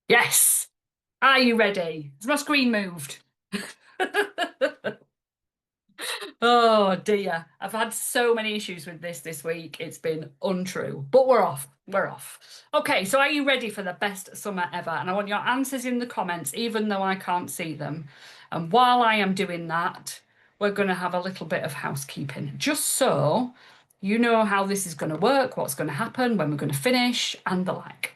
Yes. Are you ready? Has my screen moved? Oh dear. I've had so many issues with this week. It's been untrue. But we're off. We're off. Okay, so are you ready for the best summer ever? And I want your answers in the comments, even though I can't see them. And while I am doing that, we're going to have a little bit of housekeeping, just so you know how this is going to work, what's going to happen, when we're going to finish, and the like.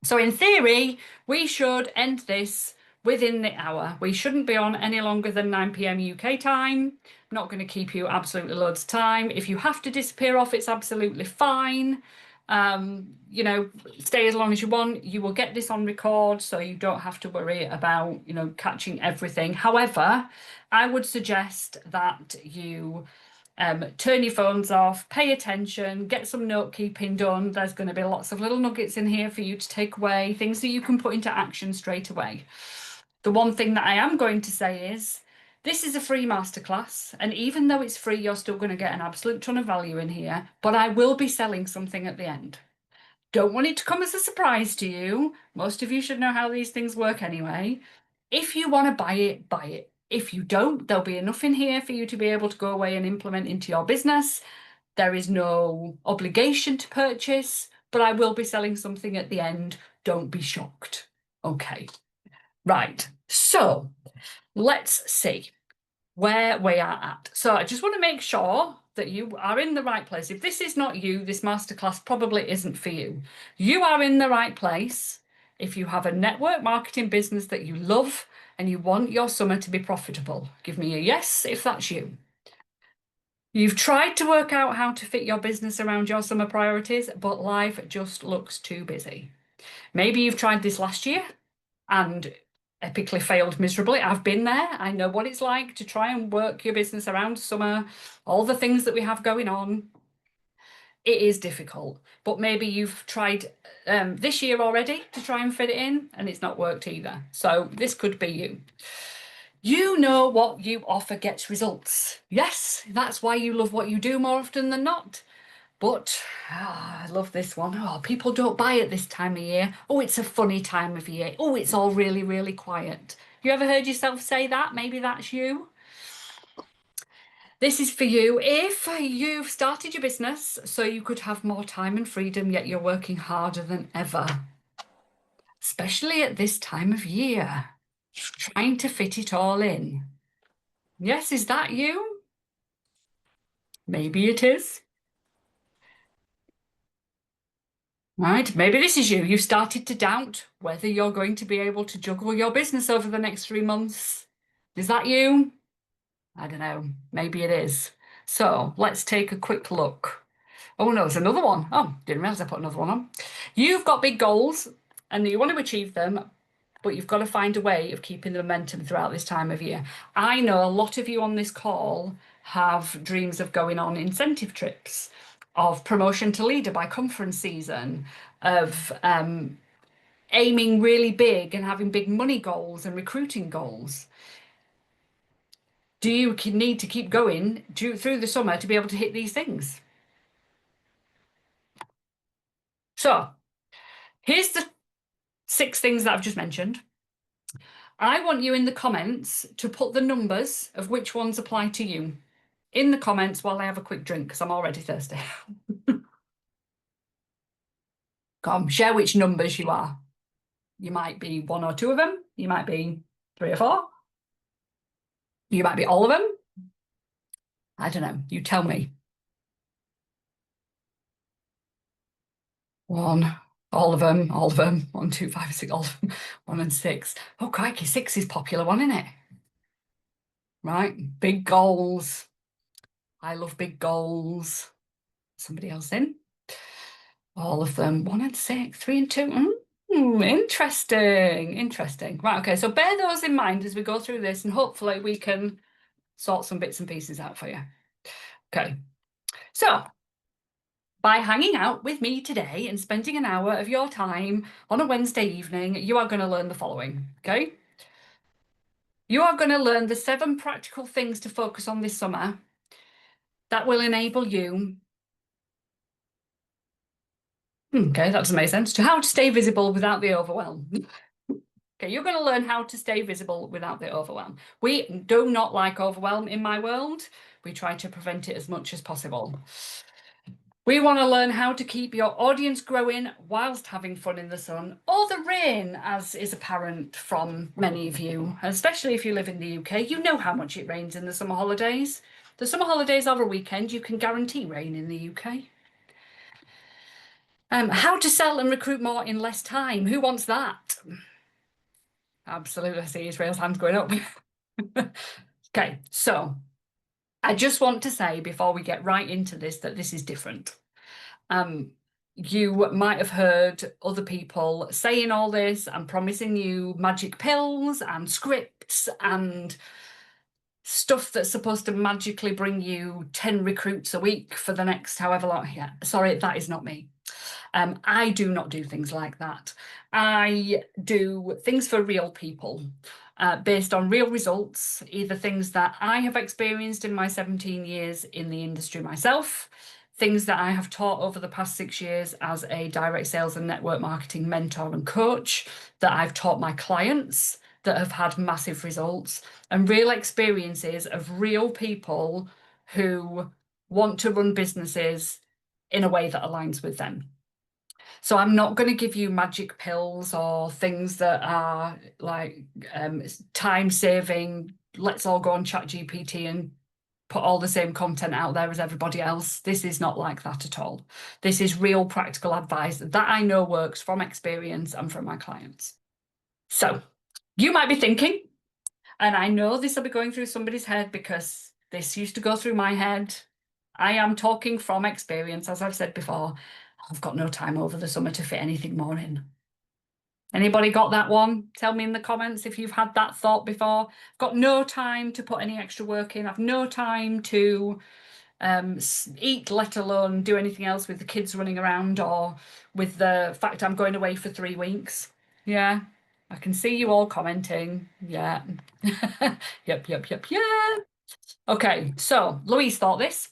So in theory, we should end this within the hour. We shouldn't be on any longer than 9 p.m. UK time. I'm not going to keep you absolutely loads of time. If you have to disappear off, it's absolutely fine. Stay as long as you want. You will get this on record, so you don't have to worry about, catching everything. However, I would suggest that you turn your phones off, pay attention, get some note keeping done. There's going to be lots of little nuggets in here for you to take away, things that you can put into action straight away. The one thing that I am going to say is this is a free masterclass, and even though it's free, you're still going to get an absolute ton of value in here, but I will be selling something at the end. Don't want it to come as a surprise to you. Most of you should know how these things work anyway. If you want to buy it, buy it. If you don't, there'll be enough in here for you to be able to go away and implement into your business. There is no obligation to purchase, but I will be selling something at the end. Don't be shocked. Okay, right. So let's see where we are at. So I just want to make sure that you are in the right place. If this is not you, this masterclass probably isn't for you. You are in the right place if you have a network marketing business that you love and you want your summer to be profitable. Give me a yes if that's you. You've tried to work out how to fit your business around your summer priorities, but life just looks too busy. Maybe you've tried this last year and epically failed miserably. I've been there. I know what it's like to try and work your business around summer, all the things that we have going on. It is difficult, but maybe you've tried this year already to try and fit it in and it's not worked either. So this could be you. You know what you offer gets results. Yes, that's why you love what you do more often than not. But I love this one. Oh, people don't buy at this time of year. Oh, it's a funny time of year. Oh, it's all really, really quiet. You ever heard yourself say that? Maybe that's you. This is for you. If you've started your business so you could have more time and freedom, yet you're working harder than ever, especially at this time of year, trying to fit it all in. Yes, is that you? Maybe it is. Right, maybe this is you. You've started to doubt whether you're going to be able to juggle your business over the next 3 months. Is that you? I don't know. Maybe it is. So let's take a quick look. Oh no, there's another one. Oh, didn't realize I put another one on. You've got big goals and you want to achieve them, but you've got to find a way of keeping the momentum throughout this time of year. I know a lot of you on this call have dreams of going on incentive trips, of promotion to leader by conference season, of aiming really big and having big money goals and recruiting goals. Do you need to keep going through the summer to be able to hit these things? So here's the 6 things that I've just mentioned. I want you in the comments to put the numbers of which ones apply to you in the comments while I have a quick drink because I'm already thirsty. Come, share which numbers you are. You might be 1 or 2 of them. You might be 3 or 4. You might be all of them. I don't know. You tell me. 1, all of them, all of them. 1, 2, 5, 6, all of them. 1 and 6. Oh, crikey, 6 is popular one, isn't it? Right, big goals. I love big goals. Somebody else in? All of them. 1 and 6, 3 and 2. Interesting, interesting. Right, okay, so bear those in mind as we go through this and hopefully we can sort some bits and pieces out for you. Okay, so by hanging out with me today and spending an hour of your time on a Wednesday evening, you are going to learn the following, okay? You are going to learn the 7 practical things to focus on this summer that will enable you, okay, that doesn't make sense, to how to stay visible without the overwhelm. Okay, you're going to learn how to stay visible without the overwhelm. We do not like overwhelm in my world. We try to prevent it as much as possible. We want to learn how to keep your audience growing whilst having fun in the sun or the rain, as is apparent from many of you, especially if you live in the UK. You know how much it rains in the summer holidays. The summer holidays are a weekend. You can guarantee rain in the UK. How to sell and recruit more in less time. Who wants that? Absolutely. I see Israel's hands going up. Okay, so I just want to say before we get right into this that this is different. You might have heard other people saying all this and promising you magic pills and scripts and stuff that's supposed to magically bring you 10 recruits a week for the next however long. Yeah, sorry, that is not me. I do not do things like that. I do things for real people, based on real results, either things that I have experienced in my 17 years in the industry myself, things that I have taught over the past 6 years as a direct sales and network marketing mentor and coach, that I've taught my clients that have had massive results, and real experiences of real people who want to run businesses in a way that aligns with them. So I'm not going to give you magic pills or things that are like time saving. Let's all go on ChatGPT and put all the same content out there as everybody else. This is not like that at all. This is real practical advice that I know works from experience and from my clients. So you might be thinking, and I know this will be going through somebody's head because this used to go through my head. I am talking from experience, as I've said before. I've got no time over the summer to fit anything more in. Anybody got that one? Tell me in the comments if you've had that thought before. I've got no time to put any extra work in. I've no time to eat, let alone do anything else with the kids running around or with the fact I'm going away for 3 weeks. Yeah, I can see you all commenting. Yeah. Yep, yep, yep, yeah. Okay, so Louise thought this.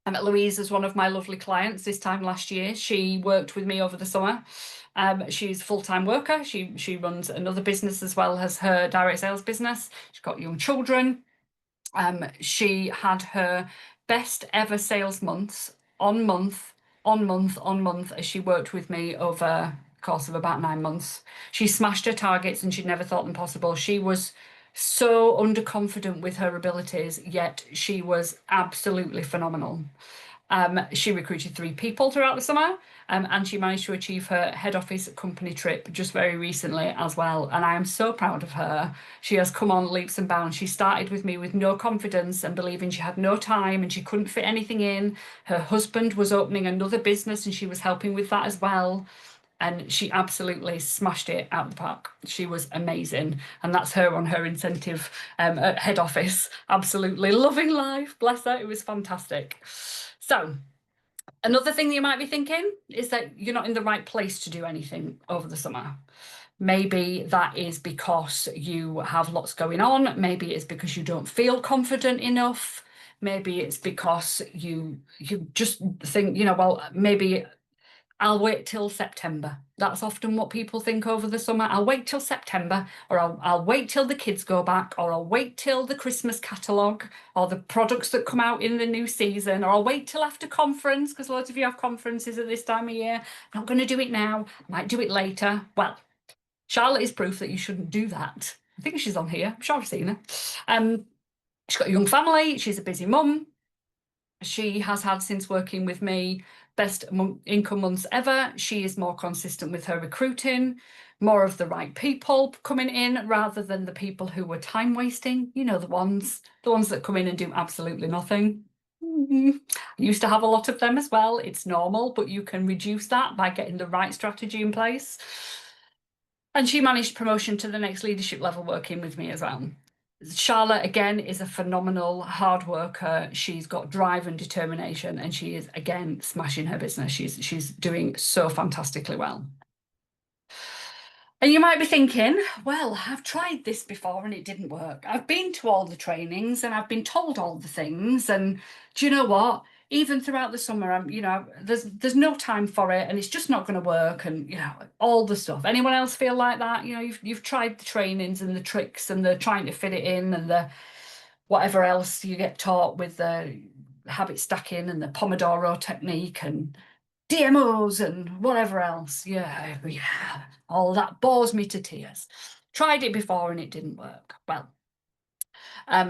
I met Louise as one of my lovely clients this time last year. She worked with me over the summer. She's a full-time worker. She runs another business as well as her direct sales business. She's got young children. She had her best ever sales months on month, on month, on month as she worked with me over the course of about 9 months. She smashed her targets and she'd never thought them possible. She was so underconfident with her abilities, yet she was absolutely phenomenal. She recruited 3 people throughout the summer, and she managed to achieve her head office company trip just very recently as well. And I am so proud of her. She has come on leaps and bounds. She started with me with no confidence and believing she had no time and she couldn't fit anything in. Her husband was opening another business and she was helping with that as well. And she absolutely smashed it out of the park. She was amazing. And that's her on her incentive at head office. Absolutely loving life. Bless her. It was fantastic. So another thing that you might be thinking is that you're not in the right place to do anything over the summer. Maybe that is because you have lots going on. Maybe it's because you don't feel confident enough. Maybe it's because you just think, well, maybe I'll wait till September. That's often what people think over the summer. I'll wait till September, or I'll wait till the kids go back, or I'll wait till the Christmas catalogue, or the products that come out in the new season, or I'll wait till after conference, because loads of you have conferences at this time of year. I'm not going to do it now. I might do it later. Well, Charlotte is proof that you shouldn't do that. I think she's on here. I'm sure I've seen her. She's got a young family. She's a busy mum. She has had, since working with me, best income months ever. She is more consistent with her recruiting, more of the right people coming in rather than the people who were time wasting. The ones that come in and do absolutely nothing. I used to have a lot of them as well. It's normal, but you can reduce that by getting the right strategy in place. And she managed promotion to the next leadership level working with me as well. Charlotte, again, is a phenomenal hard worker. She's got drive and determination, and she is, again, smashing her business. She's doing so fantastically well. And you might be thinking, well, I've tried this before and it didn't work. I've been to all the trainings and I've been told all the things. And do you know what? even throughout the summer, there's no time for it, and it's just not going to work, and all the stuff. Anyone else feel like that? You've tried the trainings and the tricks and the trying to fit it in and the whatever else you get taught with the habit stacking and the Pomodoro technique and DMOs and whatever else. Yeah, yeah, all that bores me to tears. Tried it before and it didn't work. Well,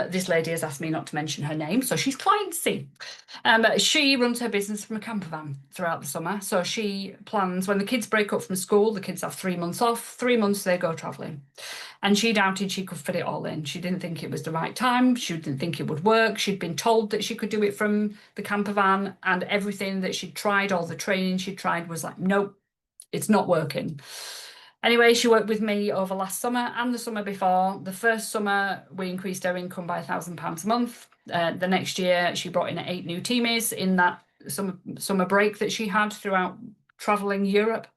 this lady has asked me not to mention her name, so she's client C. She runs her business from a camper van throughout the summer. So she plans when the kids break up from school, the kids have 3 months off, 3 months they go traveling. And she doubted she could fit it all in. She didn't think it was the right time. She didn't think it would work. She'd been told that she could do it from the camper van, and everything that she'd tried, all the training she'd tried was like, nope, it's not working. Anyway, she worked with me over last summer and the summer before. The first summer, we increased her income by £1,000 a month. The next year, she brought in 8 new teamies in that summer break that she had throughout traveling Europe.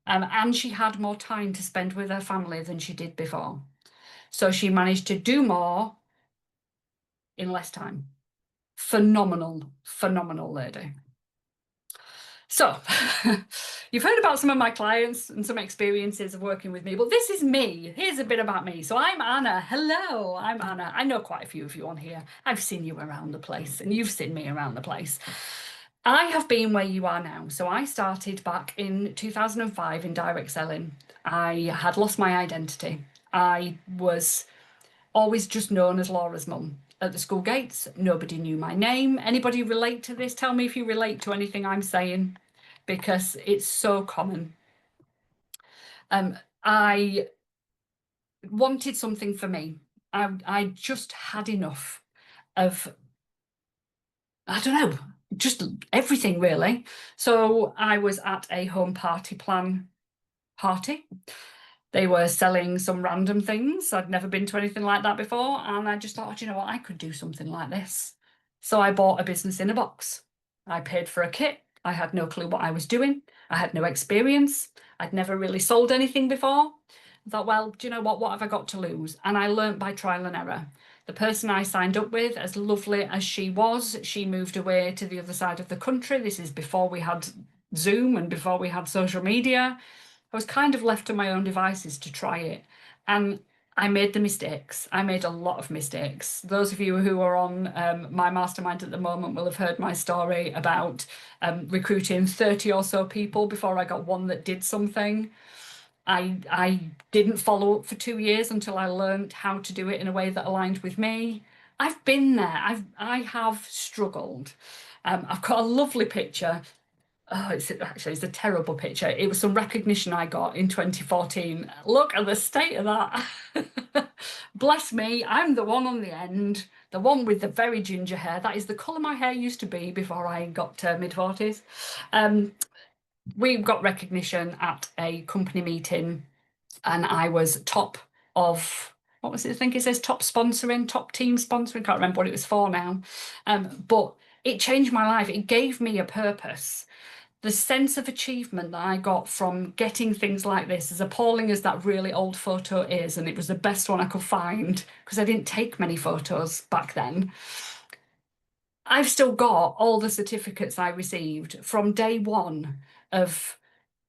And she had more time to spend with her family than she did before. So she managed to do more in less time. Phenomenal, phenomenal lady. So you've heard about some of my clients and some experiences of working with me, but this is me. Here's a bit about me. So I'm Anna. Hello, I'm Anna. I know quite a few of you on here. I've seen you around the place and you've seen me around the place. I have been where you are now. So I started back in 2005 in direct selling. I had lost my identity. I was always just known as Laura's mum. At the school gates, nobody knew my name. Anybody relate to this? Tell me if you relate to anything I'm saying, because it's so common. I wanted something for me. I just had enough of, I don't know, just everything really. So I was at a home party plan party. They were selling some random things. I'd never been to anything like that before. And I just thought, oh, do you know what? I could do something like this. So I bought a business in a box. I paid for a kit. I had no clue what I was doing. I had no experience. I'd never really sold anything before. I thought, well, do you know what? What have I got to lose? And I learnt by trial and error. The person I signed up with, as lovely as she was, she moved away to the other side of the country. This is before we had Zoom and before we had social media. I was kind of left to my own devices to try it. And I made the mistakes. I made a lot of mistakes. Those of you who are on my mastermind at the moment will have heard my story about recruiting 30 or so people before I got one that did something. I didn't follow up for 2 years until I learned how to do it in a way that aligned with me. I've been there. I have struggled. I've got a lovely picture. Oh, it's a terrible picture. It was some recognition I got in 2014. Look at the state of that. Bless me, I'm the one on the end, the one with the very ginger hair. That is the colour my hair used to be before I got to mid-40s. We got recognition at a company meeting, and I was top of, what was it? I think it says top sponsoring, top team sponsoring. Can't remember what it was for now. But it changed my life. It gave me a purpose. The sense of achievement that I got from getting things like this, as appalling as that really old photo is, and it was the best one I could find because I didn't take many photos back then. I've still got all the certificates I received from day one of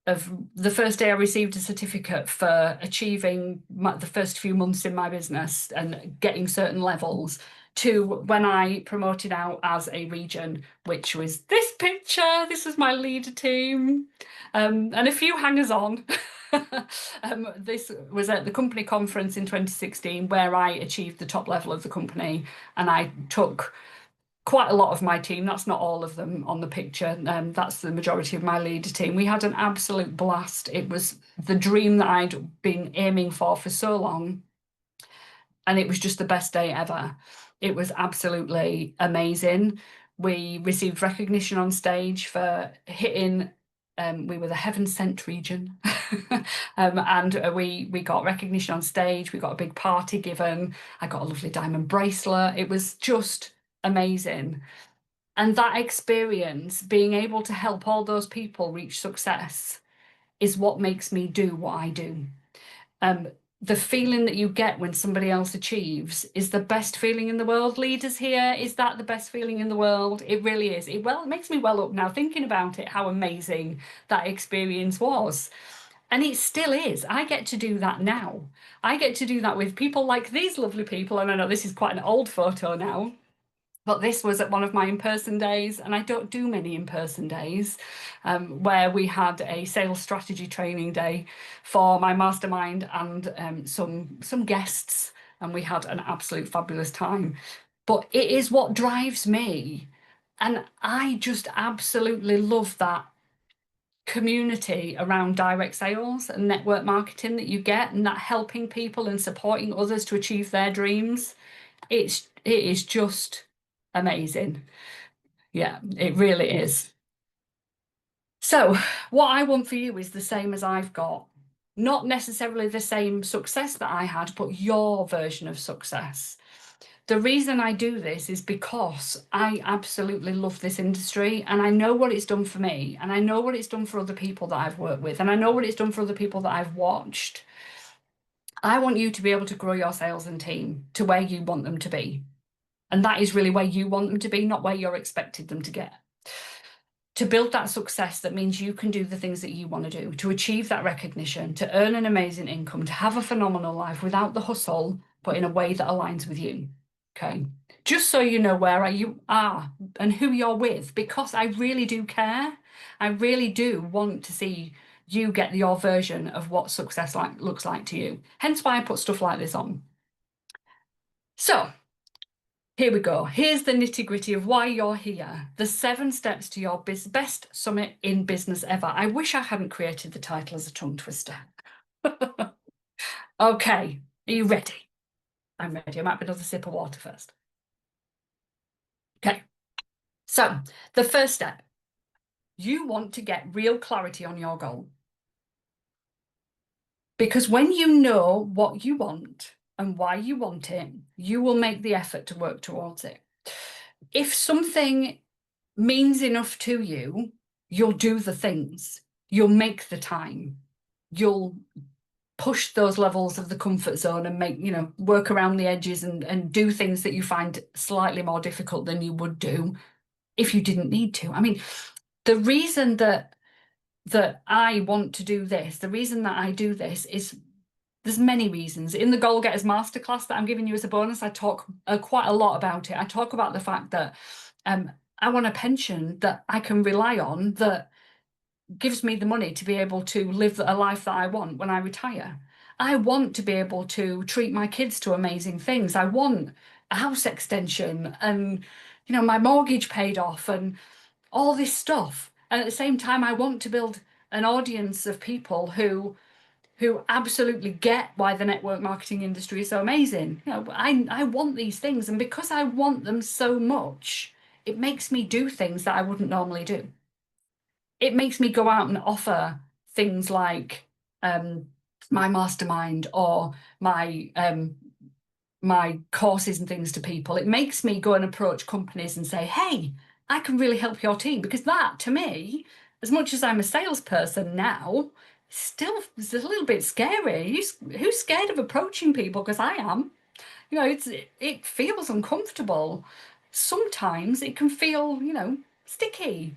the first day I received a certificate for achieving the first few months in my business and getting certain levels, to when I promoted out as a region, which was this picture. This was my leader team, and a few hangers on. This was at the company conference in 2016 where I achieved the top level of the company, and I took quite a lot of my team. That's not all of them on the picture. That's the majority of my leader team. We had an absolute blast. It was the dream that I'd been aiming for so long. And it was just the best day ever. It was absolutely amazing. We received recognition on stage for hitting, we were the heaven sent region. And we got recognition on stage. We got a big party given. I got a lovely diamond bracelet. It was just amazing. And that experience, being able to help all those people reach success, is what makes me do what I do. the feeling that you get when somebody else achieves is the best feeling in the world. Leaders here, is that the best feeling in the world? It really is. It makes me well up now thinking about it, how amazing that experience was. And it still is. I get to do that now. I get to do that with people like these lovely people. And I know this is quite an old photo now, but this was at one of my in-person days, and I don't do many in-person days, where we had a sales strategy training day for my mastermind and some guests, and we had an absolute fabulous time. But it is what drives me, and I just absolutely love that community around direct sales and network marketing that you get, and that helping people and supporting others to achieve their dreams. It is just amazing. Yeah, it really is. So, what I want for you is the same as I've got. Not necessarily the same success that I had, but your version of success. The reason I do this is because I absolutely love this industry and I know what it's done for me and I know what it's done for other people that I've worked with and I know what it's done for other people that I've watched. I want you to be able to grow your sales and team to where you want them to be. And that is really where you want them to be, not where you're expected them to get. To build that success that means you can do the things that you want to do, to achieve that recognition, to earn an amazing income, to have a phenomenal life without the hustle, but in a way that aligns with you. Okay. Just so you know where you are and who you're with, because I really do care. I really do want to see you get your version of what success looks like to you. Hence why I put stuff like this on. So here we go. Here's the nitty-gritty of why you're here. The 7 steps to your best summit in business ever. I wish I hadn't created the title as a tongue twister. Okay, are you ready? I'm ready. I might have another sip of water first. Okay, so the first step, you want to get real clarity on your goal. Because when you know what you want and why you want it, you will make the effort to work towards it. If something means enough to you, you'll do the things, you'll make the time, you'll push those levels of the comfort zone and make, work around the edges and do things that you find slightly more difficult than you would do if you didn't need to. I mean, the reason that I want to do this, the reason that I do this is there's many reasons. In the Goal Getters Masterclass that I'm giving you as a bonus, I talk quite a lot about it. I talk about the fact that I want a pension that I can rely on that gives me the money to be able to live a life that I want when I retire. I want to be able to treat my kids to amazing things. I want a house extension and, my mortgage paid off and all this stuff. And at the same time, I want to build an audience of people who absolutely get why the network marketing industry is so amazing. I want these things, and because I want them so much, it makes me do things that I wouldn't normally do. It makes me go out and offer things like my mastermind or my courses and things to people. It makes me go and approach companies and say, hey, I can really help your team, because that to me, as much as I'm a salesperson now, still is a little bit scary. Who's scared of approaching people? Because I am. It feels uncomfortable. Sometimes it can feel, sticky.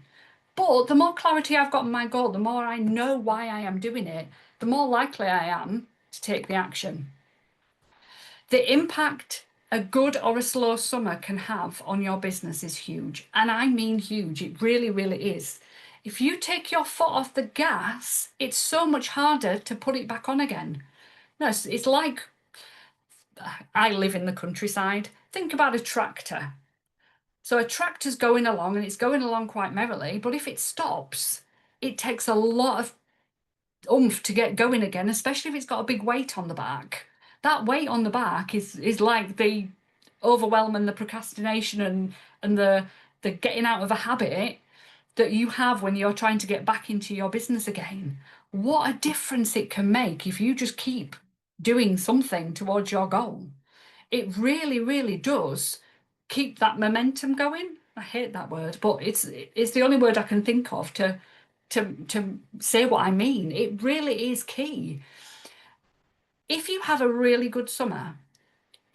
But the more clarity I've got in my goal, the more I know why I am doing it, the more likely I am to take the action. The impact a good or a slow summer can have on your business is huge. And I mean huge. It really, really is. If you take your foot off the gas, it's so much harder to put it back on again. No, it's like I live in the countryside. Think about a tractor. So a tractor's going along and it's going along quite merrily, but if it stops, it takes a lot of oomph to get going again, especially if it's got a big weight on the back. That weight on the back is like the overwhelm and the procrastination and the getting out of a habit that you have when you're trying to get back into your business again. What a difference it can make if you just keep doing something towards your goal. It really, really does keep that momentum going. I hate that word, but it's the only word I can think of to say what I mean. It really is key. If you have a really good summer,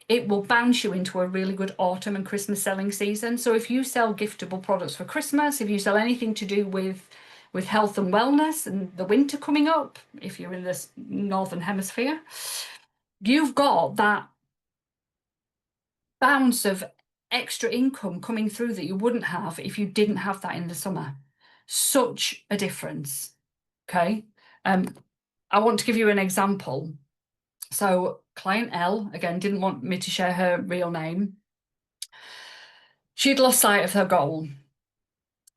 it will bounce you into a really good autumn and Christmas selling season. So if you sell giftable products for Christmas, if you sell anything to do with health and wellness and the winter coming up, if you're in this northern hemisphere, you've got that bounce of extra income coming through that you wouldn't have if you didn't have that in the summer. Such a difference. Okay. I want to give you an example. So client L, again, didn't want me to share her real name. She'd lost sight of her goal.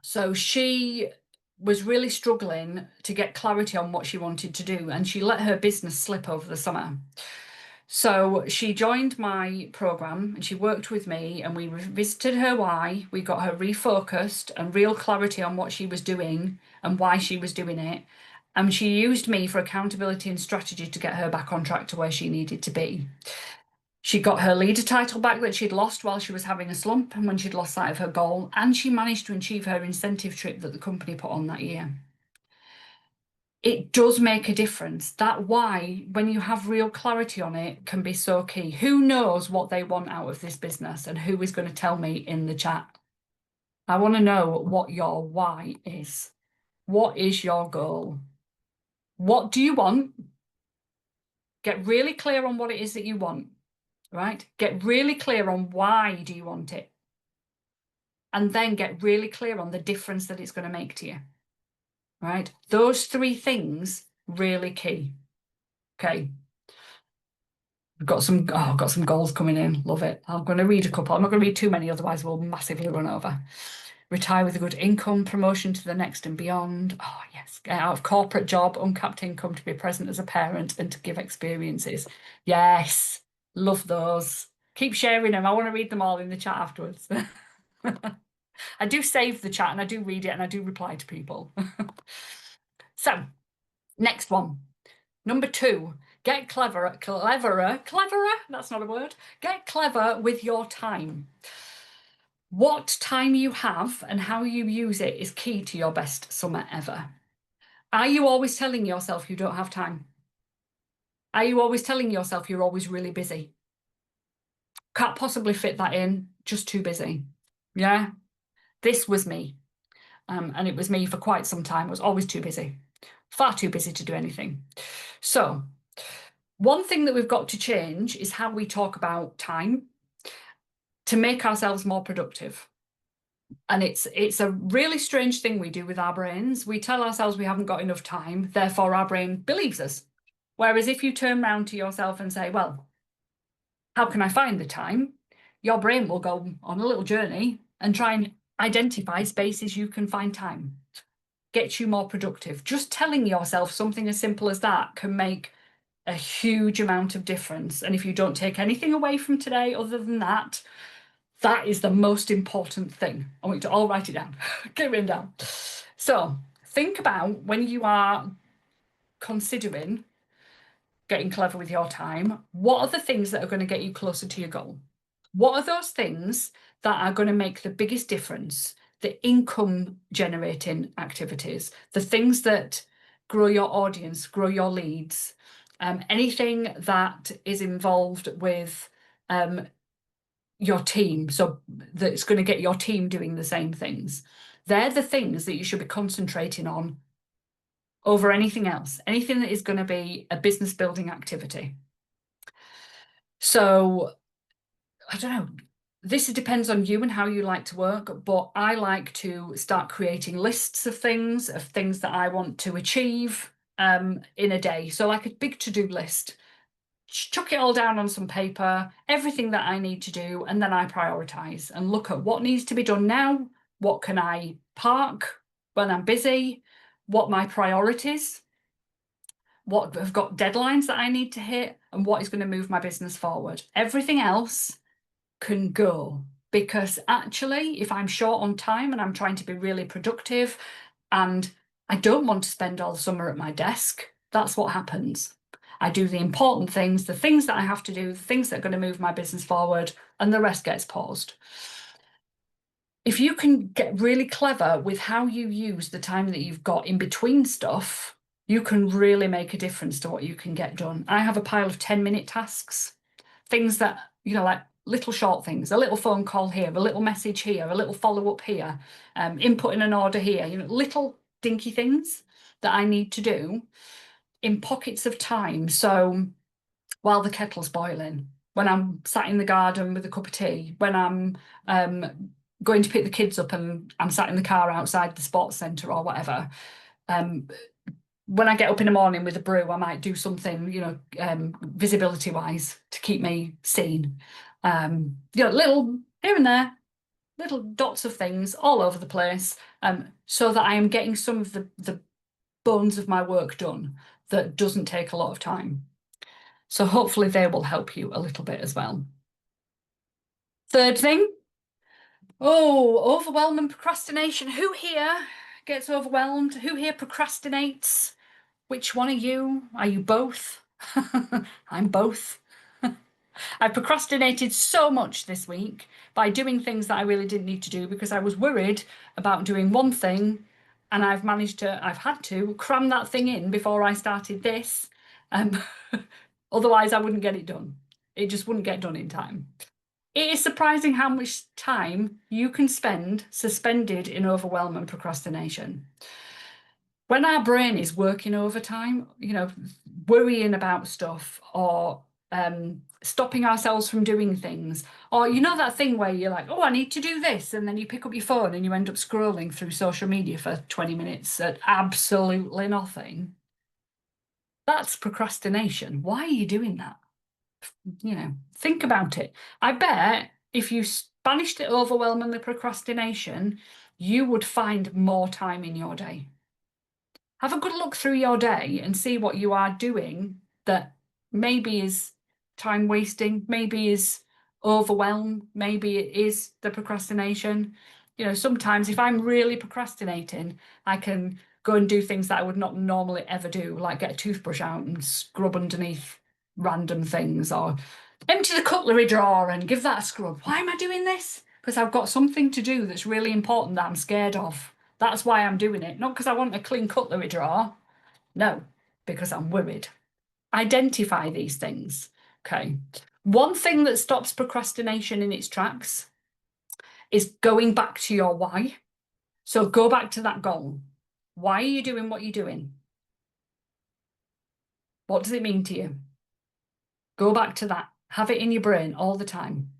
So she was really struggling to get clarity on what she wanted to do, and she let her business slip over the summer. So she joined my program and she worked with me, and we revisited her why. We got her refocused and real clarity on what she was doing and why she was doing it. And she used me for accountability and strategy to get her back on track to where she needed to be. She got her leader title back that she'd lost while she was having a slump and when she'd lost sight of her goal, and she managed to achieve her incentive trip that the company put on that year. It does make a difference. That why, when you have real clarity on it, can be so key. Who knows what they want out of this business and who is going to tell me in the chat? I want to know what your why is. What is your goal? What do you want? Get really clear on what it is that you want, right? Get really clear on why do you want it? And then get really clear on the difference that it's going to make to you, right? Those three things, really key. Okay. Got some goals coming in. Love it. I'm going to read a couple. I'm not going to read too many, otherwise we'll massively run over. Retire with a good income, promotion to the next and beyond. Oh, yes. Get out of corporate job, uncapped income to be present as a parent and to give experiences. Yes. Love those. Keep sharing them. I want to read them all in the chat afterwards. I do save the chat and I do read it and I do reply to people. So, next one. Number 2, get cleverer, that's not a word. Get clever with your time. What time you have and how you use it is key to your best summer ever. Are you always telling yourself you don't have time? Are you always telling yourself you're always really busy? Can't possibly fit that in, just too busy. Yeah, this was me. And it was me for quite some time. I was always too busy, far too busy to do anything. So one thing that we've got to change is how we talk about time to make ourselves more productive. And it's a really strange thing we do with our brains. We tell ourselves we haven't got enough time, therefore our brain believes us. Whereas if you turn around to yourself and say, well, how can I find the time? Your brain will go on a little journey and try and identify spaces you can find time. Get you more productive. Just telling yourself something as simple as that can make a huge amount of difference. And if you don't take anything away from today other than that, that is the most important thing. I want you to all write it down. Get it written down. So think about when you are considering getting clever with your time, what are the things that are going to get you closer to your goal? What are those things that are going to make the biggest difference? The income generating activities, the things that grow your audience, grow your leads, anything that is involved with your team, so that's going to get your team doing the same things. They're the things that you should be concentrating on over anything else, anything that is going to be a business building activity. So I don't know, this depends on you and how you like to work, but I like to start creating lists of things that I want to achieve in a day. So like a big to-do list, chuck it all down on some paper, everything that I need to do, and then I prioritize and look at what needs to be done now, what can I park when I'm busy, what my priorities, what have got deadlines that I need to hit, and what is going to move my business forward. Everything else can go, because actually, if I'm short on time and I'm trying to be really productive and I don't want to spend all summer at my desk, that's what happens. I do the important things, the things that I have to do, the things that are going to move my business forward, and the rest gets paused. If you can get really clever with how you use the time that you've got in between stuff, you can really make a difference to what you can get done. I have a pile of 10-minute tasks, things that, like little short things, a little phone call here, a little message here, a little follow-up here, inputting an order here, little dinky things that I need to do in pockets of time. So while the kettle's boiling, when I'm sat in the garden with a cup of tea, when I'm going to pick the kids up and I'm sat in the car outside the sports centre or whatever. When I get up in the morning with a brew, I might do something, visibility wise to keep me seen. Little here and there, little dots of things all over the place, so that I am getting some of the bones of my work done that doesn't take a lot of time. So hopefully they will help you a little bit as well. Third thing, overwhelm and procrastination. Who here gets overwhelmed? Who here procrastinates? Which one are you? Are you both? I'm both. I procrastinated so much this week by doing things that I really didn't need to do because I was worried about doing one thing, and I've had to cram that thing in before I started this. Otherwise I wouldn't get it done. It just wouldn't get done in time. It is surprising how much time you can spend suspended in overwhelm and procrastination. When our brain is working overtime, worrying about stuff or stopping ourselves from doing things, or that thing where you're like, oh, I need to do this, and then you pick up your phone and you end up scrolling through social media for 20 minutes at absolutely nothing. That's procrastination. Why are you doing that? Think about it. I bet if you banished the overwhelm and the procrastination, you would find more time in your day. Have a good look through your day and see what you are doing that maybe is time wasting, maybe is overwhelm, maybe it is the procrastination. Sometimes if I'm really procrastinating, I can go and do things that I would not normally ever do, like get a toothbrush out and scrub underneath random things, or empty the cutlery drawer and give that a scrub. Why am I doing this? Because I've got something to do that's really important that I'm scared of. That's why I'm doing it. Not because I want a clean cutlery drawer. No, because I'm worried. Identify these things. Okay. One thing that stops procrastination in its tracks is going back to your why. So go back to that goal. Why are you doing what you're doing? What does it mean to you? Go back to that. Have it in your brain all the time.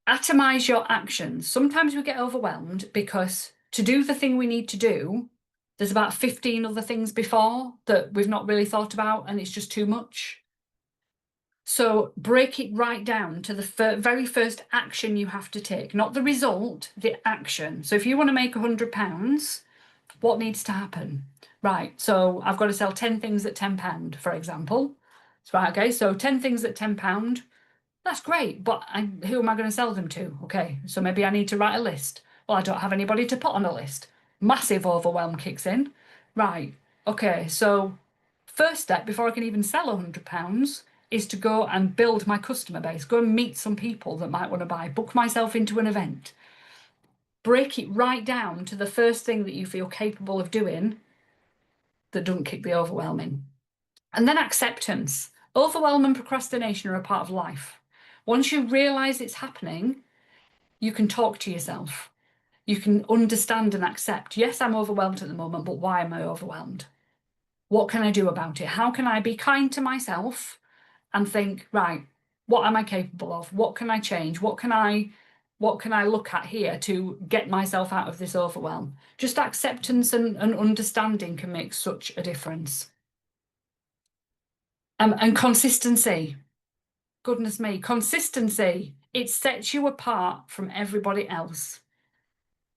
Atomize your actions. Sometimes we get overwhelmed because to do the thing we need to do, there's about 15 other things before that we've not really thought about, and it's just too much. So break it right down to the very first action you have to take, not the result, the action. So if you want to make £100, what needs to happen? Right, so I've got to sell 10 things at £10, for example. So, right, okay, so 10 things at £10. That's great, but who am I going to sell them to? Okay, so maybe I need to write a list. Well, I don't have anybody to put on a list. Massive overwhelm kicks in. Right, okay, so first step before I can even sell £100 is to go and build my customer base, go and meet some people that might want to buy, book myself into an event. Break it right down to the first thing that you feel capable of doing that doesn't kick the overwhelm in. And then acceptance. Overwhelm and procrastination are a part of life. Once you realize it's happening, you can talk to yourself. You can understand and accept, yes, I'm overwhelmed at the moment, but why am I overwhelmed? What can I do about it? How can I be kind to myself and think, right, what am I capable of? What can I change? What can I look at here to get myself out of this overwhelm? Just acceptance and understanding can make such a difference. And consistency. Goodness me, consistency. It sets you apart from everybody else.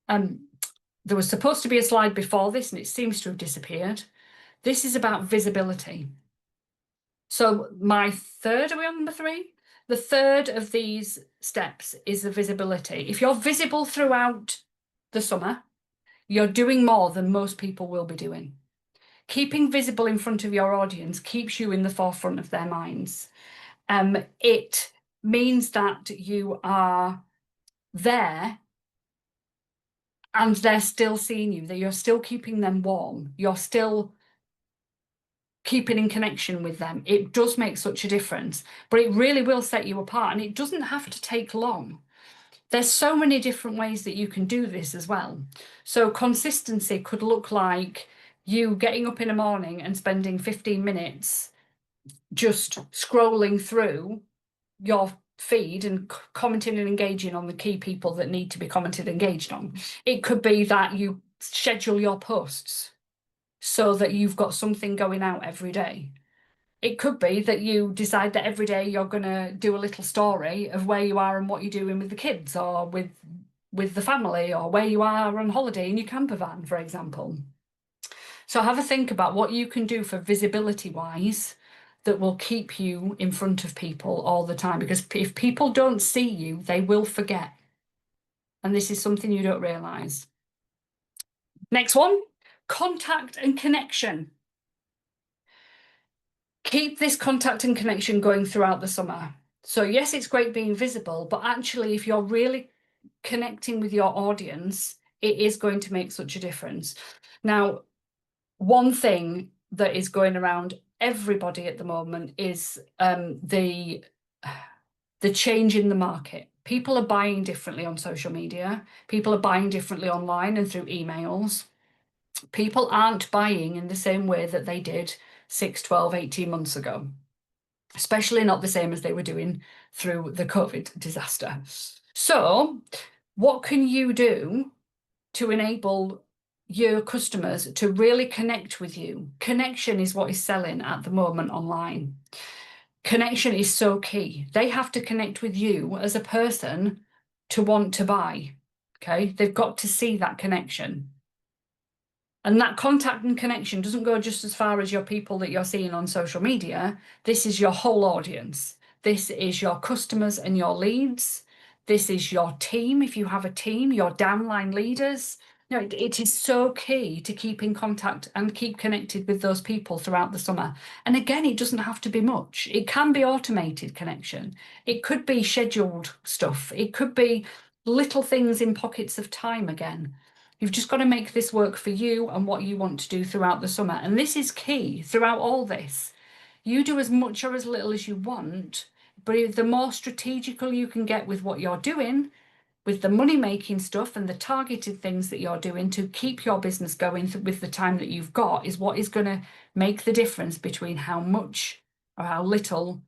There was supposed to be a slide before this and it seems to have disappeared. This is about visibility. So my third, are we on number 3? The third of these steps is the visibility. If you're visible throughout the summer, you're doing more than most people will be doing. Keeping visible in front of your audience keeps you in the forefront of their minds. It means that you are there and they're still seeing you, that you're still keeping them warm. You're still keeping in connection with them. It does make such a difference, but it really will set you apart, and it doesn't have to take long. There's so many different ways that you can do this as well. So consistency could look like you getting up in the morning and spending 15 minutes just scrolling through your feed and commenting and engaging on the key people that need to be commented and engaged on. It could be that you schedule your posts so that you've got something going out every day. It could be that you decide that every day you're going to do a little story of where you are and what you're doing with the kids or with the family, or where you are on holiday in your camper van, for example. So have a think about what you can do for visibility wise that will keep you in front of people all the time, because if people don't see you, they will forget. And this is something you don't realize. Next one, contact and connection. Keep this contact and connection going throughout the summer. So yes, it's great being visible, but actually if you're really connecting with your audience, it is going to make such a difference. Now, one thing that is going around everybody at the moment is the change in the market. People are buying differently on social media. People are buying differently online and through emails. People aren't buying in the same way that they did 6, 12, 18 months ago, especially not the same as they were doing through the COVID disaster. So what can you do to enable your customers to really connect with you? Connection is what is selling at the moment online. Connection is so key. They have to connect with you as a person to want to buy. Okay, they've got to see that connection. And that contact and connection doesn't go just as far as your people that you're seeing on social media. This is your whole audience. This is your customers and your leads. This is your team. If you have a team, your downline leaders. You know, it is so key to keep in contact and keep connected with those people throughout the summer. And again, it doesn't have to be much. It can be automated connection. It could be scheduled stuff. It could be little things in pockets of time again. You've just got to make this work for you and what you want to do throughout the summer. And this is key throughout all this. You do as much or as little as you want, but the more strategical you can get with what you're doing, with the money-making stuff and the targeted things that you're doing to keep your business going with the time that you've got, is what is going to make the difference between how much or how little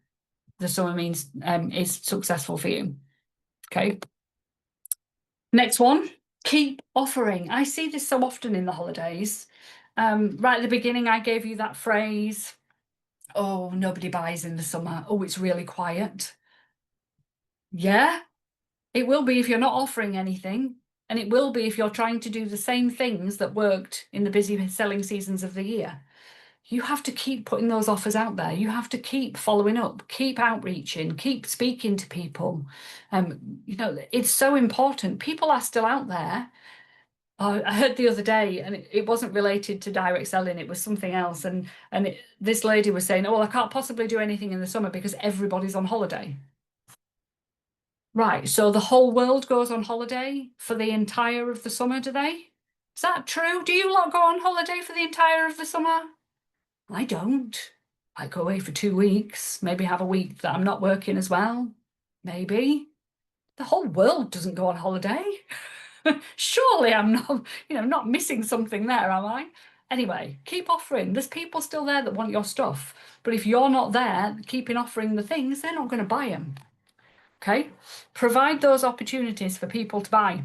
the summer means is successful for you. Okay. Next one. Keep offering. I see this so often in the holidays. Right at the beginning, I gave you that phrase, oh, nobody buys in the summer. Oh, it's really quiet. Yeah, it will be if you're not offering anything. And it will be if you're trying to do the same things that worked in the busy selling seasons of the year. You have to keep putting those offers out there. You have to keep following up, keep outreaching, keep speaking to people. You know, it's so important. People are still out there. I heard the other day, and it wasn't related to direct selling, it was something else. And this lady was saying, oh, well, I can't possibly do anything in the summer because everybody's on holiday. Right, so the whole world goes on holiday for the entire of the summer, do they? Is that true? Do you lot go on holiday for the entire of the summer? I don't. I go away for 2 weeks, maybe have a week that I'm not working as well. Maybe. The whole world doesn't go on holiday. Surely I'm not, not missing something there, am I? Anyway, keep offering. There's people still there that want your stuff. But if you're not there, keeping offering the things, they're not going to buy them. Okay? Provide those opportunities for people to buy.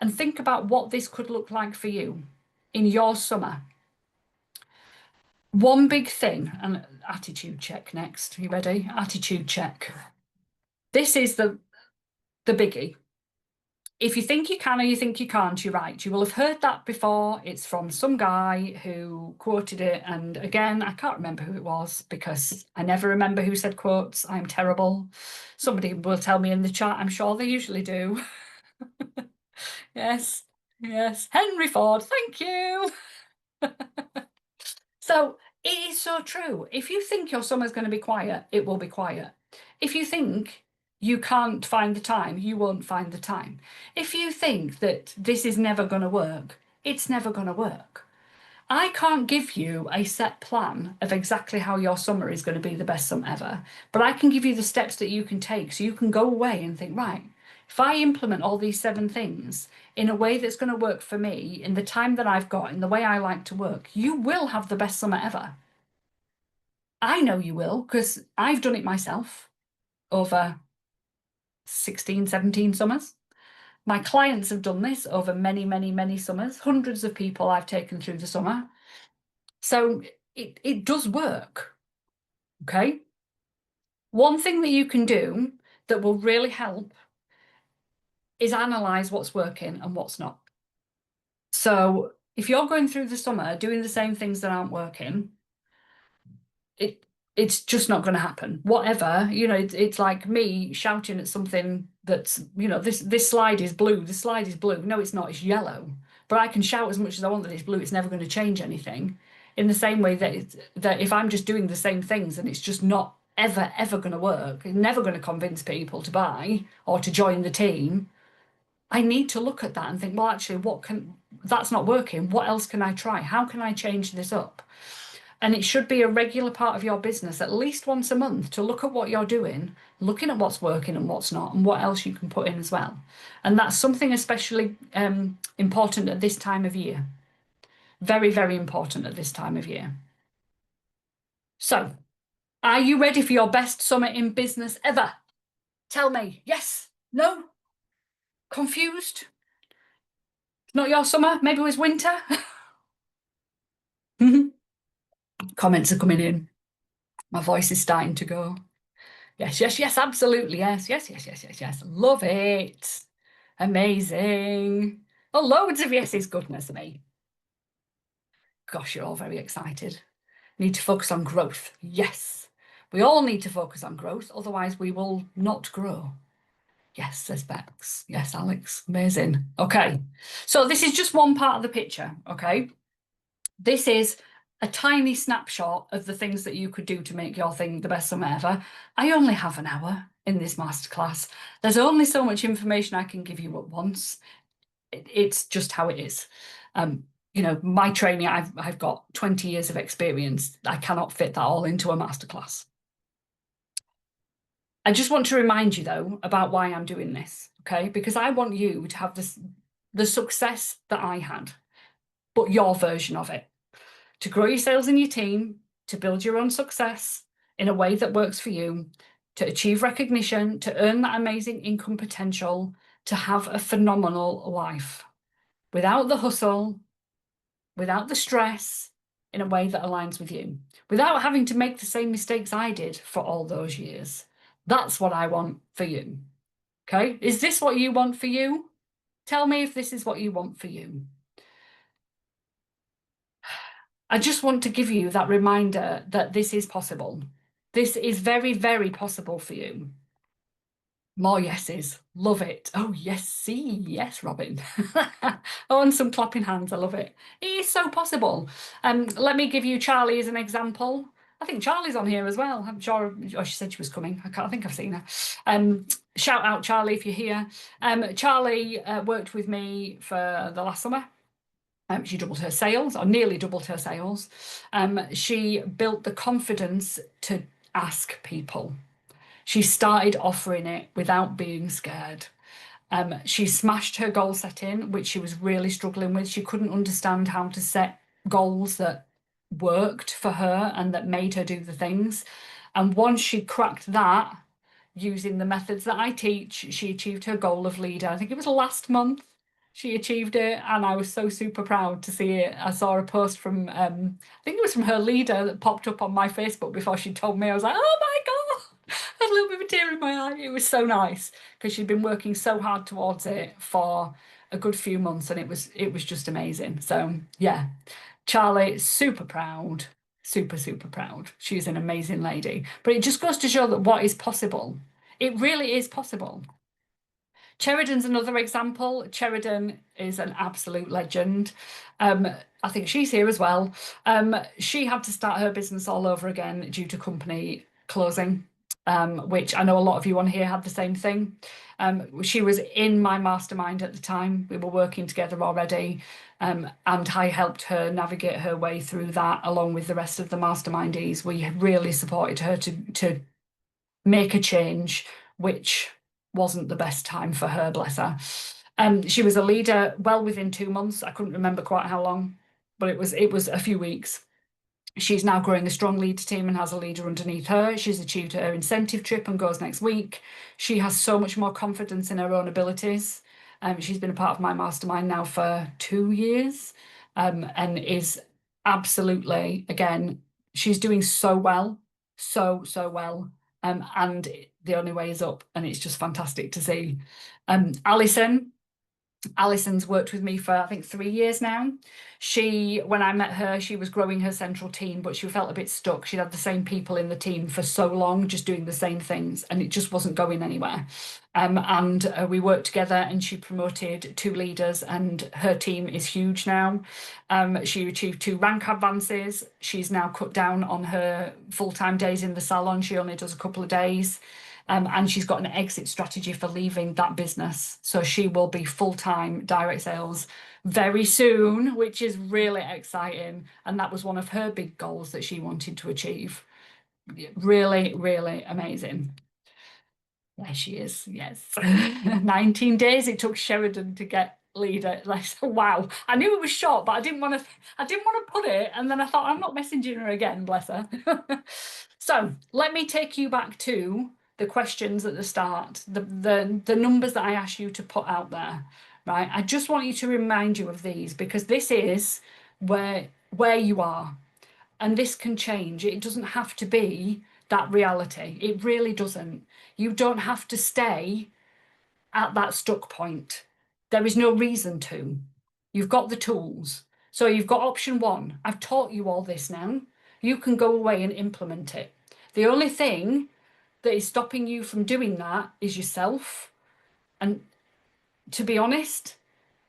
And think about what this could look like for you in your summer. One big thing, and attitude check next. Are you ready? Attitude check. This is the biggie. If you think you can or you think you can't, you're right. You will have heard that before. It's from some guy who quoted it. And again, I can't remember who it was because I never remember who said quotes. I'm terrible. Somebody will tell me in the chat. I'm sure they usually do. Yes, yes. Henry Ford, thank you. So it is so true. If you think your summer's going to be quiet, it will be quiet. If you think you can't find the time, you won't find the time. If you think that this is never going to work, it's never going to work. I can't give you a set plan of exactly how your summer is going to be the best summer ever, but I can give you the steps that you can take so you can go away and think, right, if I implement all these 7 things in a way that's going to work for me in the time that I've got, in the way I like to work, you will have the best summer ever. I know you will because I've done it myself over 16, 17 summers. My clients have done this over many, many, many summers, hundreds of people I've taken through the summer. So it does work. Okay. One thing that you can do that will really help is analyze what's working and what's not. So if you're going through the summer doing the same things that aren't working, it it's just not going to happen. Whatever, it's like me shouting at something that's, this slide is blue, this slide is blue. No, it's not, it's yellow. But I can shout as much as I want that it's blue, it's never going to change anything. In the same way that if I'm just doing the same things and it's just not ever going to work, it's never going to convince people to buy or to join the team, I need to look at that and think, well, actually, that's not working. What else can I try? How can I change this up? And it should be a regular part of your business, at least once a month, to look at what you're doing, looking at what's working and what's not, and what else you can put in as well. And that's something especially important at this time of year. Very, very important at this time of year. So, are you ready for your best summer in business ever? Tell me, yes, no, confused? Not your summer, maybe it was winter? Comments are coming in. My voice is starting to go. Yes, yes, yes, absolutely. Yes, yes, yes, yes, yes, yes. Love it. Amazing. Oh, loads of yeses, goodness me. Gosh, you're all very excited. Need to focus on growth. Yes, we all need to focus on growth, otherwise we will not grow. Yes, says Bex. Yes, Alex. Amazing. Okay, so this is just one part of the picture, okay? This is a tiny snapshot of the things that you could do to make your thing the best summer ever. I only have an hour in this masterclass. There's only so much information I can give you at once. It's just how it is. My training, I've got 20 years of experience. I cannot fit that all into a masterclass. I just want to remind you though about why I'm doing this, okay? Because I want you to have the success that I had, but your version of it. To grow your sales in your team, to build your own success in a way that works for you, to achieve recognition, to earn that amazing income potential, to have a phenomenal life without the hustle, without the stress, in a way that aligns with you, without having to make the same mistakes I did for all those years. That's what I want for you. Okay, is this what you want for you? Tell me if this is what you want for you. I just want to give you that reminder that this is possible. This is very, very possible for you. More yeses. Love it. Oh, yes, see. Yes, Robin. Oh, and some clapping hands. I love it. It is so possible. Let me give you Charlie as an example. I think Charlie's on here as well. I'm sure. Oh, she said she was coming. I think I've seen her. Shout out, Charlie, if you're here. Charlie worked with me for the last summer. She doubled her sales, or nearly doubled her sales. She built the confidence to ask people. She started offering it without being scared. She smashed her goal setting, which she was really struggling with. She couldn't understand how to set goals that worked for her and that made her do the things. And once she cracked that, using the methods that I teach, she achieved her goal of leader. I think it was last month she achieved it, and I was so super proud to see it. I saw a post from, I think it was from her leader that popped up on my Facebook before she told me. I was like, oh my God, I had a little bit of a tear in my eye. It was so nice because she'd been working so hard towards it for a good few months, and it was just amazing. So yeah, Charlie, super proud. Super, super proud. She's an amazing lady. But it just goes to show that what is possible. It really is possible. Sheridan's another example. Sheridan is an absolute legend. I think she's here as well. She had to start her business all over again due to company closing. which I know a lot of you on here had the same thing. She was in my mastermind at the time. We were working together already, and I helped her navigate her way through that along with the rest of the mastermindees. We really supported her to make a change, which wasn't the best time for her, bless her. She was a leader well within 2 months. I couldn't remember quite how long, but it was a few weeks. She's now growing a strong leader team and has a leader underneath her. She's achieved her incentive trip and goes next week. She has so much more confidence in her own abilities. She's been a part of my mastermind now for 2 years, and is absolutely, again, she's doing so well, so well. And the only way is up, and it's just fantastic to see. Alison's worked with me for, I think, 3 years now. When I met her, she was growing her central team, but she felt a bit stuck. She'd had the same people in the team for so long, just doing the same things, and it just wasn't going anywhere. And we worked together, and she promoted 2 leaders, and her team is huge now. She achieved 2 rank advances. She's now cut down on her full-time days in the salon. She only does a couple of days. And she's got an exit strategy for leaving that business. So she will be full-time direct sales very soon, which is really exciting. And that was one of her big goals that she wanted to achieve. Really, really amazing. There she is, yes. 19 days it took Sheridan to get leader. Like, wow. I knew it was short, but I didn't want to put it. And then I thought, I'm not messaging her again, bless her. So let me take you back to the questions at the start, the numbers that I asked you to put out there, right? I just want you to remind you of these, because this is where you are, and this can change. It doesn't have to be that reality. It really doesn't. You don't have to stay at that stuck point. There is no reason to. You've got the tools. So you've got option 1. I've taught you all this now. You can go away and implement it. The only thing that is stopping you from doing that is yourself. And to be honest,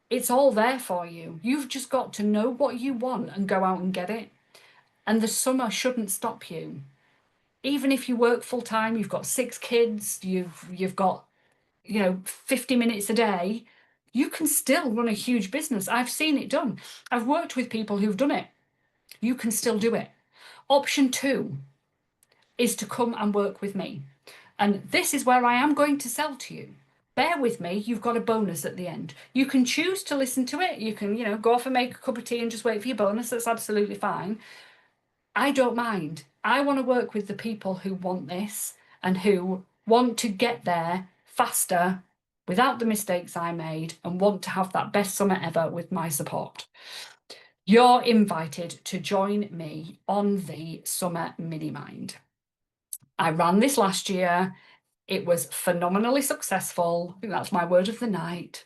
it's all there for you. You've just got to know what you want and go out and get it. And the summer shouldn't stop you. Even if you work full time, you've got 6 kids, you've got 50 minutes a day, you can still run a huge business. I've seen it done. I've worked with people who've done it. You can still do it. Option 2 is to come and work with me. And this is where I am going to sell to you. Bear with me, you've got a bonus at the end. You can choose to listen to it. You can, go off and make a cup of tea and just wait for your bonus. That's absolutely fine. I don't mind. I want to work with the people who want this and who want to get there faster without the mistakes I made and want to have that best summer ever with my support. You're invited to join me on the Summer Mini Mind. I ran this last year. It was phenomenally successful. I think that's my word of the night.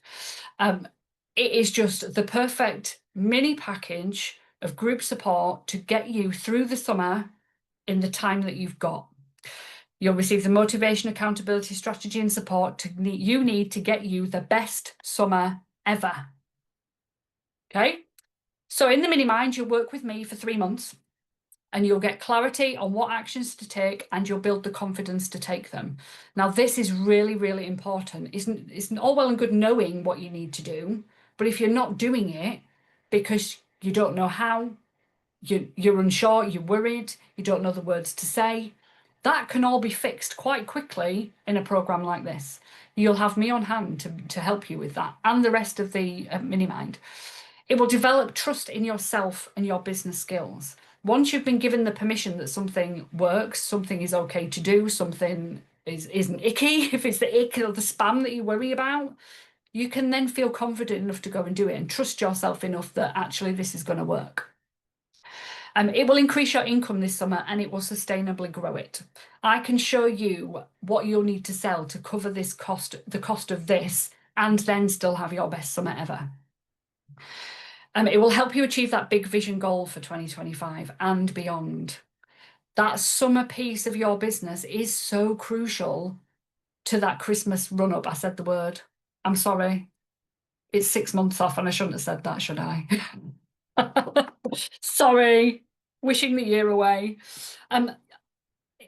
It is just the perfect mini package of group support to get you through the summer in the time that you've got. You'll receive the motivation, accountability, strategy, and support you need to get you the best summer ever. Okay? So in the mini mind, you'll work with me for 3 months, and you'll get clarity on what actions to take, and you'll build the confidence to take them. Now, this is really, really important. It's all well and good knowing what you need to do, but if you're not doing it because you don't know how, you're unsure, you're worried, you don't know the words to say, that can all be fixed quite quickly in a program like this. You'll have me on hand to help you with that and the rest of the mini mind. It will develop trust in yourself and your business skills. Once you've been given the permission that something works, something is okay to do, something isn't icky, if it's the ick or the spam that you worry about, you can then feel confident enough to go and do it and trust yourself enough that actually this is going to work. It will increase your income this summer, and it will sustainably grow it. I can show you what you'll need to sell to cover this cost, the cost of this, and then still have your best summer ever. It will help you achieve that big vision goal for 2025 and beyond. That summer piece of your business is so crucial to that Christmas run-up. I said the word. I'm sorry. It's 6 months off, and I shouldn't have said that, should I? Sorry. Wishing the year away.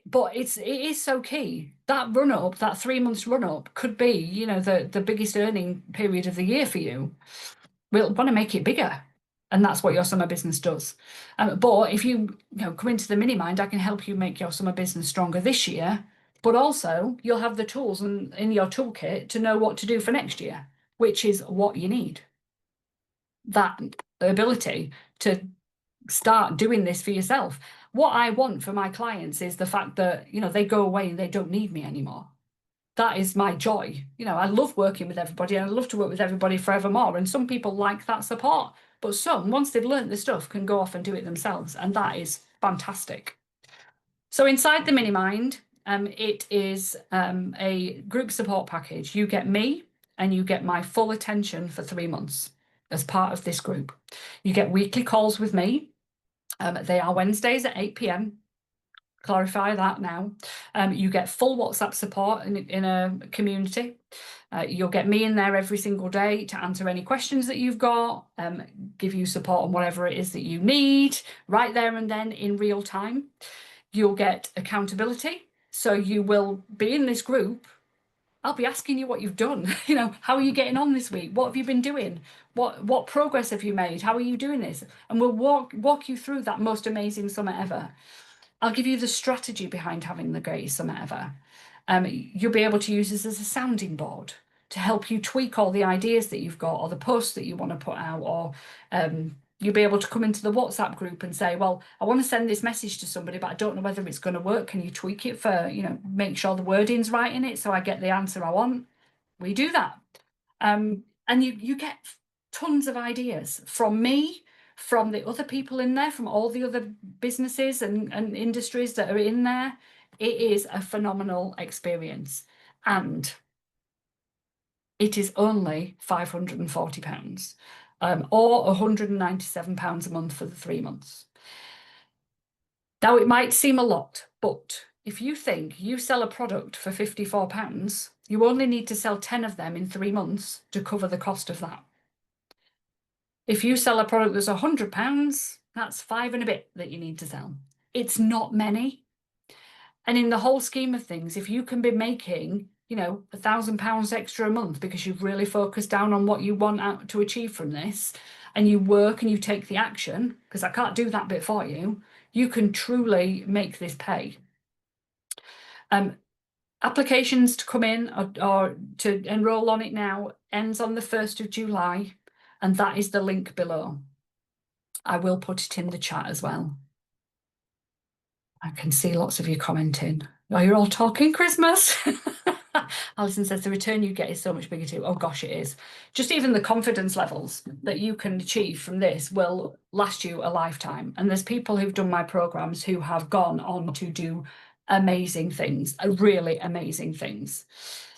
But it is so key. That run up, that 3 months run up could be, the biggest earning period of the year for you. We'll want to make it bigger. And that's what your summer business does. But if you come into the mini mind, I can help you make your summer business stronger this year. But also you'll have the tools in your toolkit to know what to do for next year, which is what you need. That ability to start doing this for yourself. What I want for my clients is the fact that, they go away and they don't need me anymore. That is my joy. I love working with everybody and I love to work with everybody forevermore. And some people like that support, but some, once they've learned the stuff, can go off and do it themselves. And that is fantastic. So inside the mini mind, it is a group support package. You get me and you get my full attention for 3 months as part of this group. You get weekly calls with me. They are Wednesdays at 8 p.m. Clarify that now. You get full WhatsApp support in a community. You'll get me in there every single day to answer any questions that you've got, give you support on whatever it is that you need, right there and then in real time. You'll get accountability. So you will be in this group. I'll be asking you what you've done. How are you getting on this week? What have you been doing? What progress have you made? How are you doing this? And we'll walk you through that most amazing summer ever. I'll give you the strategy behind having the greatest summer ever. You'll be able to use this as a sounding board to help you tweak all the ideas that you've got or the posts that you want to put out, or you'll be able to come into the WhatsApp group and say, well, I want to send this message to somebody, but I don't know whether it's going to work. Can you tweak it for, make sure the wording's right in it so I get the answer I want? We do that. And you get tons of ideas from me, from the other people in there, from all the other businesses and industries that are in there. It is a phenomenal experience. And it is only £540 or £197 a month for the 3 months. Now, it might seem a lot, but if you think you sell a product for £54, you only need to sell 10 of them in 3 months to cover the cost of that. If you sell a product that's £100, that's 5 and a bit that you need to sell. It's not many. And in the whole scheme of things, if you can be making, £1,000 extra a month because you've really focused down on what you want out to achieve from this, and you work and you take the action, because I can't do that bit for you, you can truly make this pay. Applications to come in or to enroll on it now ends on the 1st of July, and that is the link below. I will put it in the chat as well. I can see lots of you commenting. Oh, you're all talking Christmas. Alison says the return you get is so much bigger too. Oh gosh, it is. Just even the confidence levels that you can achieve from this will last you a lifetime. And there's people who've done my programs who have gone on to do amazing things, really amazing things.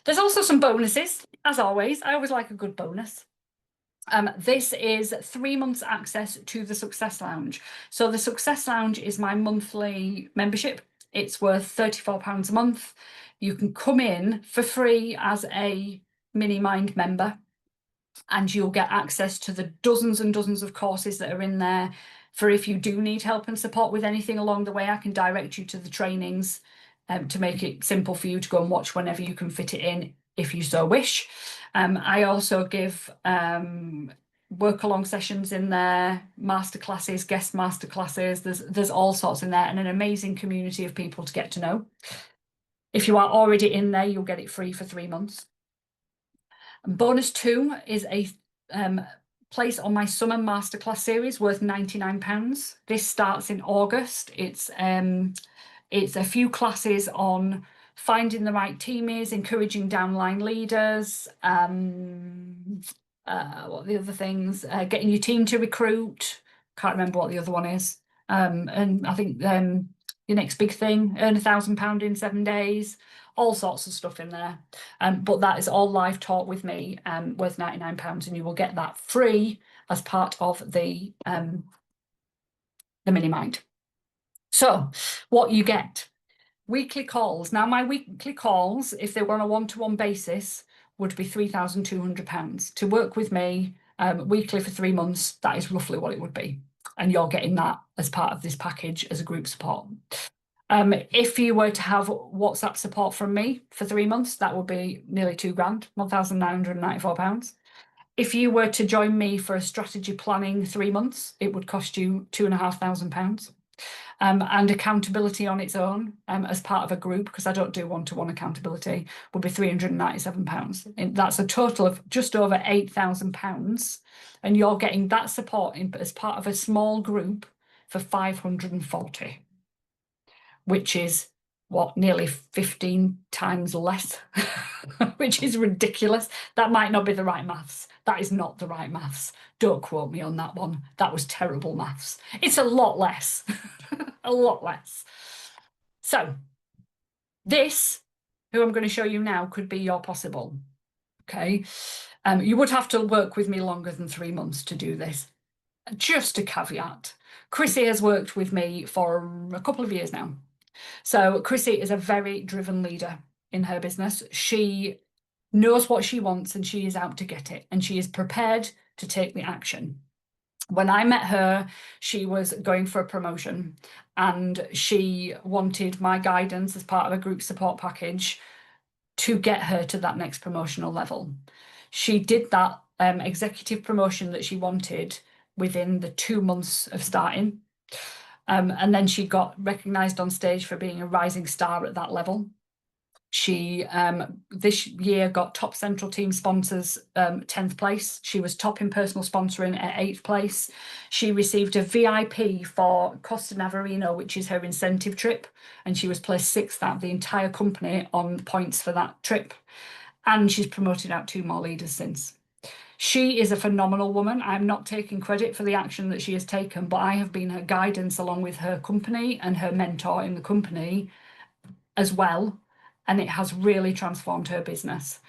There's also some bonuses, as always. I always like a good bonus. This is 3 months access to the Success Lounge. So the Success Lounge is my monthly membership. It's worth £34 a month. You can come in for free as a Mini Mind member, and you'll get access to the dozens and dozens of courses that are in there. For if you do need help and support with anything along the way, I can direct you to the trainings to make it simple for you to go and watch whenever you can fit it in, if you so wish. I also give work along sessions in there, masterclasses, guest masterclasses. There's all sorts in there, and an amazing community of people to get to know. If you are already in there, you'll get it free for 3 months. And bonus 2 is a place on my summer masterclass series worth £99. This starts in August. It's a few classes on finding the right teamers, encouraging downline leaders, what are the other things? Getting your team to recruit. Can't remember what the other one is. And I think your next big thing, earn £1,000 in 7 days. All sorts of stuff in there. But that is all live taught with me, worth £99, and you will get that free as part of the Mini Mind. So what you get. Weekly calls. Now, my weekly calls, if they were on a one-to-one basis, would be £3,200. To work with me weekly for 3 months, that is roughly what it would be. And you're getting that as part of this package as a group support. If you were to have WhatsApp support from me for 3 months, that would be nearly 2 grand, £1,994. If you were to join me for a strategy planning 3 months, it would cost you £2,500. And accountability on its own, as part of a group, because I don't do one-to-one accountability, would be £397. And that's a total of just over £8,000. And you're getting that support as part of a small group for 540, which is what, nearly 15 times less, which is ridiculous. That might not be the right maths. That is not the right maths. Don't quote me on that one. That was terrible maths. It's a lot less, a lot less. So this, who I'm going to show you now, could be your possible. Okay. You would have to work with me longer than 3 months to do this. Just a caveat. Chrissy has worked with me for a couple of years now. So Chrissy is a very driven leader in her business. She knows what she wants and she is out to get it, and she is prepared to take the action. When I met her, she was going for a promotion and she wanted my guidance as part of a group support package to get her to that next promotional level. She did that executive promotion that she wanted within the 2 months of starting. And then she got recognised on stage for being a rising star at that level. She this year got top central team sponsors 10th place. She was top in personal sponsoring at 8th place. She received a VIP for Costa Navarino, which is her incentive trip, and she was placed 6th out of the entire company on points for that trip. And she's promoted out 2 more leaders since. She is a phenomenal woman. I'm not taking credit for the action that she has taken, but I have been her guidance along with her company and her mentor in the company as well. And it has really transformed her business.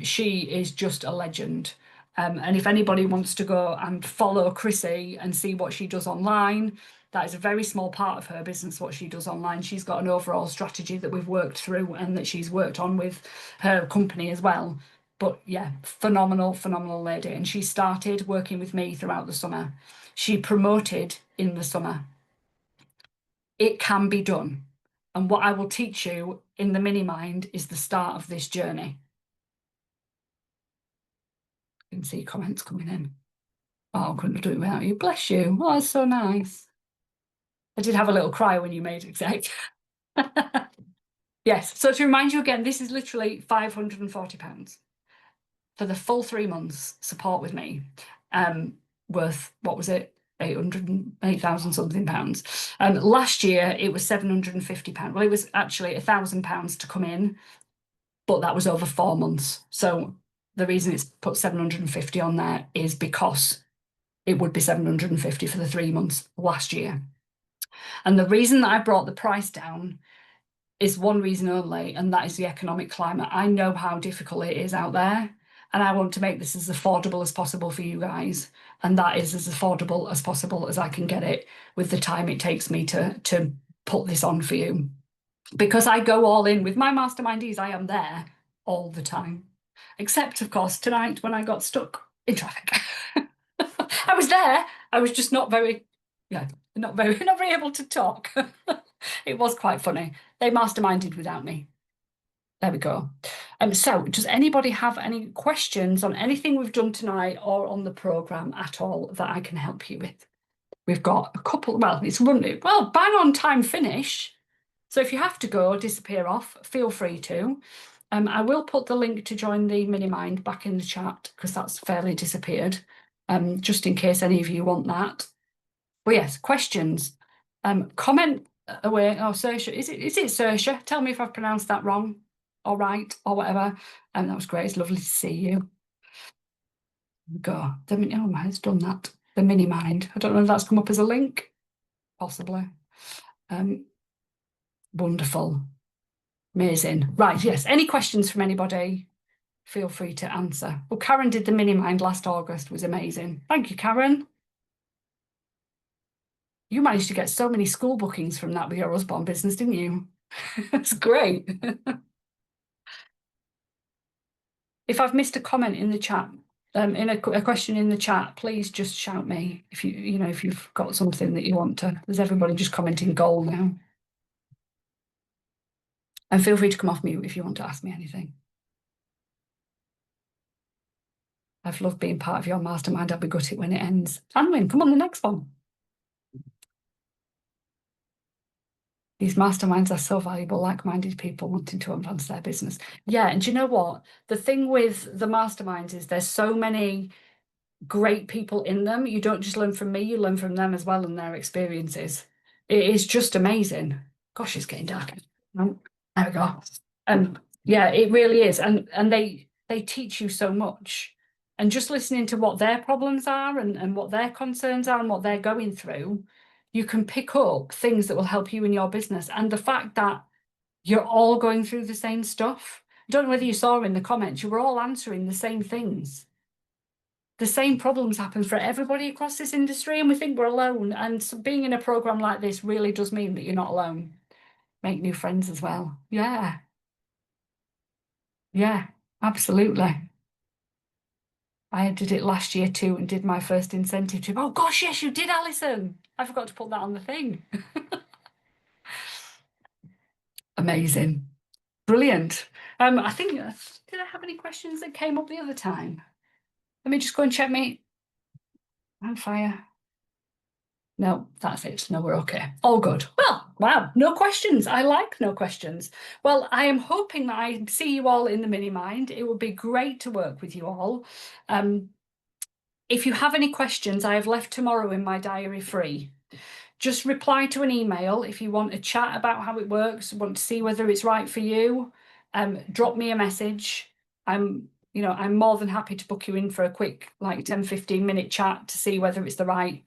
She is just a legend. And if anybody wants to go and follow Chrissy and see what she does online, that is a very small part of her business, what she does online. She's got an overall strategy that we've worked through and that she's worked on with her company as well. But yeah, phenomenal, phenomenal lady. And she started working with me throughout the summer. She promoted in the summer. It can be done. And what I will teach you in the mini mind is the start of this journey. You can see comments coming in. Oh, I couldn't do it without you. Bless you. Oh, that's so nice. I did have a little cry when you made exec. Yes. So to remind you again, this is literally £540 for the full 3 months support with me. Worth, what was it? 8,000 something pounds. Last year it was £750. Well, it was actually £1,000 to come in, but that was over 4 months. So the reason it's put 750 on there is because it would be 750 for the 3 months last year. And the reason that I brought the price down is one reason only, and that is the economic climate. I know how difficult it is out there, and I want to make this as affordable as possible for you guys. And that is as affordable as I can get it with the time it takes me to put this on for you. Because I go all in with my mastermindees, I am there all the time. Except, of course, tonight when I got stuck in traffic. I was there, I was just not very able to talk. It was quite funny. They masterminded without me. There we go. So does anybody have any questions on anything we've done tonight or on the programme at all that I can help you with? We've got a couple, well, it's running, well, bang on time finish. So if you have to go, disappear off, feel free to. I will put the link to join the mini mind back in the chat because that's fairly disappeared, just in case any of you want that. But yes, questions. Comment away. Oh, Saoirse, is it Saoirse? Tell me if I've pronounced that wrong or right or whatever. That was great. It's lovely to see you. Go. Oh, my head's done that. The mini mind. I don't know if that's come up as a link. Possibly. Wonderful. Amazing. Right, yes. Any questions from anybody? Feel free to answer. Well, Karen did the mini mind last August. It was amazing. Thank you, Karen. You managed to get so many school bookings from that with your husband business, didn't you? That's great. If I've missed a comment in the chat, in a question in the chat, please just shout me if if you've got something that you want to. There's everybody just commenting goal now. And feel free to come off mute if you want to ask me anything. I've loved being part of your mastermind. I'll be gutted when it ends. Anwin, come on, the next one. These masterminds are so valuable, like-minded people wanting to advance their business. Yeah, and do you know what? The thing with the masterminds is there's so many great people in them. You don't just learn from me, you learn from them as well and their experiences. It is just amazing. Gosh, it's getting dark. Oh, there we go. Yeah, it really is. And they teach you so much. And just listening to what their problems are and what their concerns are and what they're going through, you can pick up things that will help you in your business. And the fact that you're all going through the same stuff. I don't know whether you saw in the comments, you were all answering the same things. The same problems happen for everybody across this industry, and we think we're alone. And so being in a program like this really does mean that you're not alone. Make new friends as well. Yeah, yeah, absolutely. I did it last year too and did my first incentive trip. Oh gosh, yes, you did, Alison. I forgot to put that on the thing. Amazing. Brilliant. I think, did I have any questions that came up the other time? Let me just go and check me. On fire. No, that's it. No, we're okay. All good. Well, wow, no questions. I like no questions. Well, I am hoping that I see you all in the mini mind. It would be great to work with you all. If you have any questions, I have left tomorrow in my diary free. Just reply to an email if you want to chat about how it works, want to see whether it's right for you. Drop me a message. I'm more than happy to book you in for a quick, like 10-15 minute chat to see whether it's the right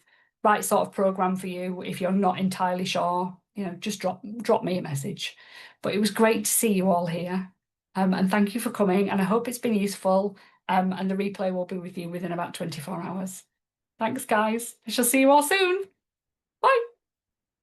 sort of program for you. If you're not entirely sure, just drop me a message. But it was great to see you all here. And thank you for coming. And I hope it's been useful. And the replay will be with you within about 24 hours. Thanks, guys. I shall see you all soon.